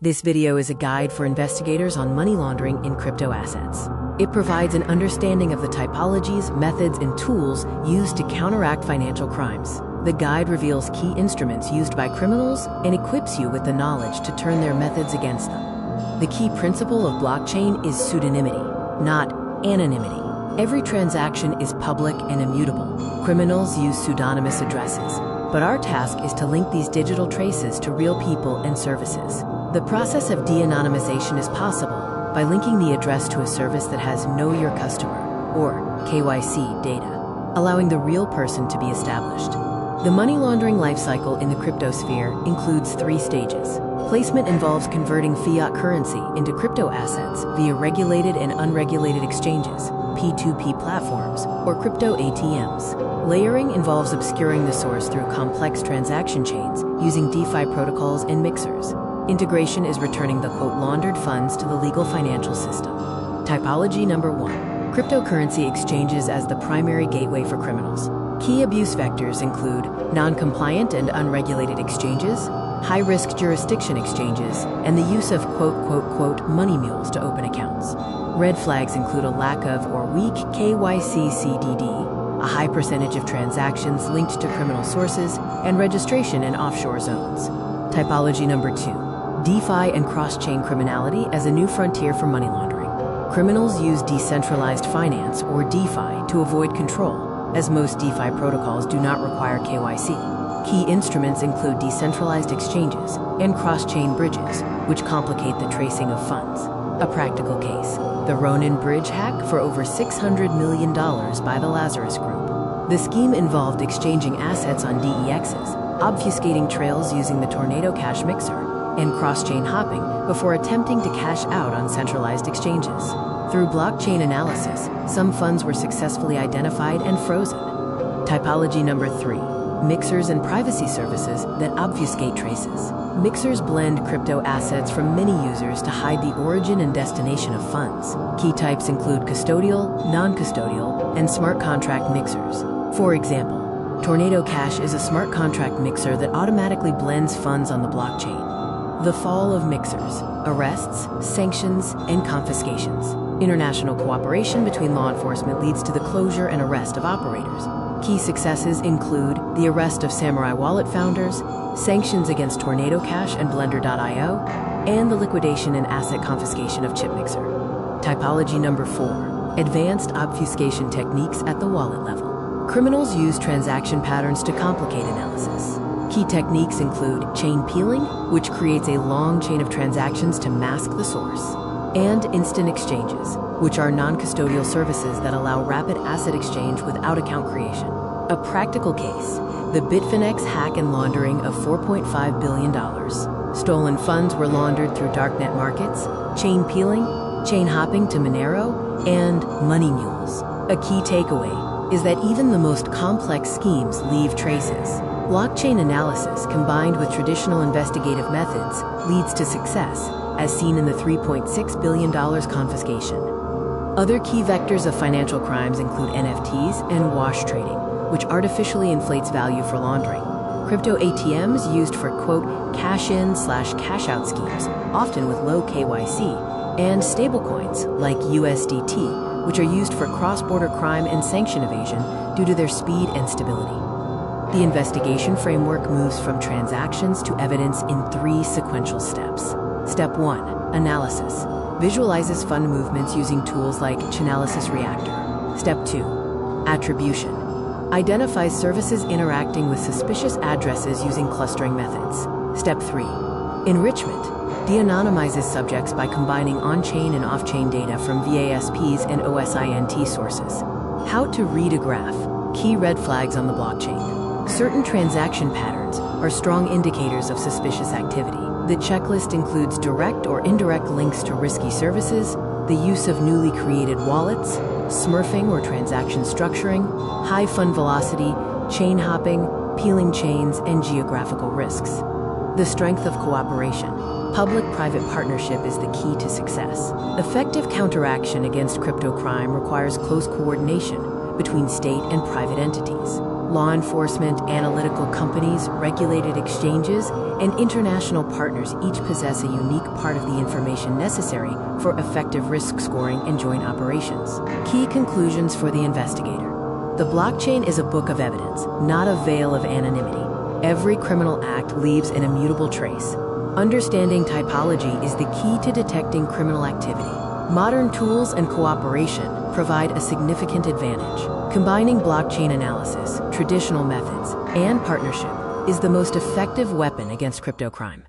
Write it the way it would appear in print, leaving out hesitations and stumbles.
This video is a guide for investigators on money laundering in crypto assets. It provides an understanding of the typologies, methods, and tools used to counteract financial crimes. The guide reveals key instruments used by criminals and equips you with the knowledge to turn their methods against them. The key principle of blockchain is pseudonymity, not anonymity. Every transaction is public and immutable. Criminals use pseudonymous addresses, but our task is to link these digital traces to real people and services. The process of de-anonymization is possible by linking the address to a service that has Know Your Customer, or KYC, data, allowing the real person to be established. The money laundering lifecycle in the crypto sphere includes 3 stages. Placement involves converting fiat currency into crypto assets via regulated and unregulated exchanges, P2P platforms, or crypto ATMs. Layering involves obscuring the source through complex transaction chains using DeFi protocols and mixers. Integration is returning the laundered funds to the legal financial system. Typology number 1. Cryptocurrency exchanges as the primary gateway for criminals. Key abuse vectors include non-compliant and unregulated exchanges, high-risk jurisdiction exchanges, and the use of money mules to open accounts. Red flags include a lack of or weak KYC CDD, a high percentage of transactions linked to criminal sources, and registration in offshore zones. Typology number 2. DeFi and cross-chain criminality as a new frontier for money laundering. Criminals use decentralized finance, or DeFi, to avoid control, as most DeFi protocols do not require KYC. Key instruments include decentralized exchanges and cross-chain bridges, which complicate the tracing of funds. A practical case, the Ronin bridge hack for over $600 million by the Lazarus Group. The scheme involved exchanging assets on DEXs, obfuscating trails using the Tornado Cash mixer, and cross-chain hopping before attempting to cash out on centralized exchanges. Through blockchain analysis, some funds were successfully identified and frozen. Typology number 3. Mixers and privacy services that obfuscate traces. Mixers blend crypto assets from many users to hide the origin and destination of funds. Key types include custodial, non-custodial, and smart contract mixers. For example, Tornado Cash is a smart contract mixer that automatically blends funds on the blockchain. The fall of mixers: arrests, sanctions, and confiscations. International cooperation between law enforcement leads to the closure and arrest of operators. Key successes include the arrest of Samurai Wallet founders, sanctions against Tornado Cash and Blender.io, and the liquidation and asset confiscation of Chipmixer. Typology number 4. Advanced obfuscation techniques at the wallet level. Criminals use transaction patterns to complicate analysis. Key techniques include chain peeling, which creates a long chain of transactions to mask the source, and instant exchanges, which are non-custodial services that allow rapid asset exchange without account creation. A practical case, the Bitfinex hack and laundering of $4.5 billion. Stolen funds were laundered through darknet markets, chain peeling, chain hopping to Monero, and money mules. A key takeaway is that even the most complex schemes leave traces. Blockchain analysis combined with traditional investigative methods leads to success, as seen in the $3.6 billion confiscation. Other key vectors of financial crimes include NFTs and wash trading, which artificially inflates value for laundering. Crypto ATMs used for cash-in/cash-out schemes, often with low KYC, and stablecoins like USDT, which are used for cross-border crime and sanction evasion due to their speed and stability. The investigation framework moves from transactions to evidence in 3 sequential steps. Step 1. Analysis. Visualizes fund movements using tools like Chainalysis Reactor. Step 2. Attribution. Identifies services interacting with suspicious addresses using clustering methods. Step 3. Enrichment. De-anonymizes subjects by combining on-chain and off-chain data from VASPs and OSINT sources. How to read a graph. Key red flags on the blockchain. Certain transaction patterns are strong indicators of suspicious activity. The checklist includes direct or indirect links to risky services, the use of newly created wallets, smurfing or transaction structuring, high fund velocity, chain hopping, peeling chains, and geographical risks. The strength of cooperation. Public-private partnership is the key to success. Effective counteraction against crypto crime requires close coordination between state and private entities. Law enforcement, analytical companies, regulated exchanges, and international partners each possess a unique part of the information necessary for effective risk scoring and joint operations. Key conclusions for the investigator. The blockchain is a book of evidence, not a veil of anonymity. Every criminal act leaves an immutable trace. Understanding typology is the key to detecting criminal activity. Modern tools and cooperation provide a significant advantage. Combining blockchain analysis, traditional methods, and partnership is the most effective weapon against crypto crime.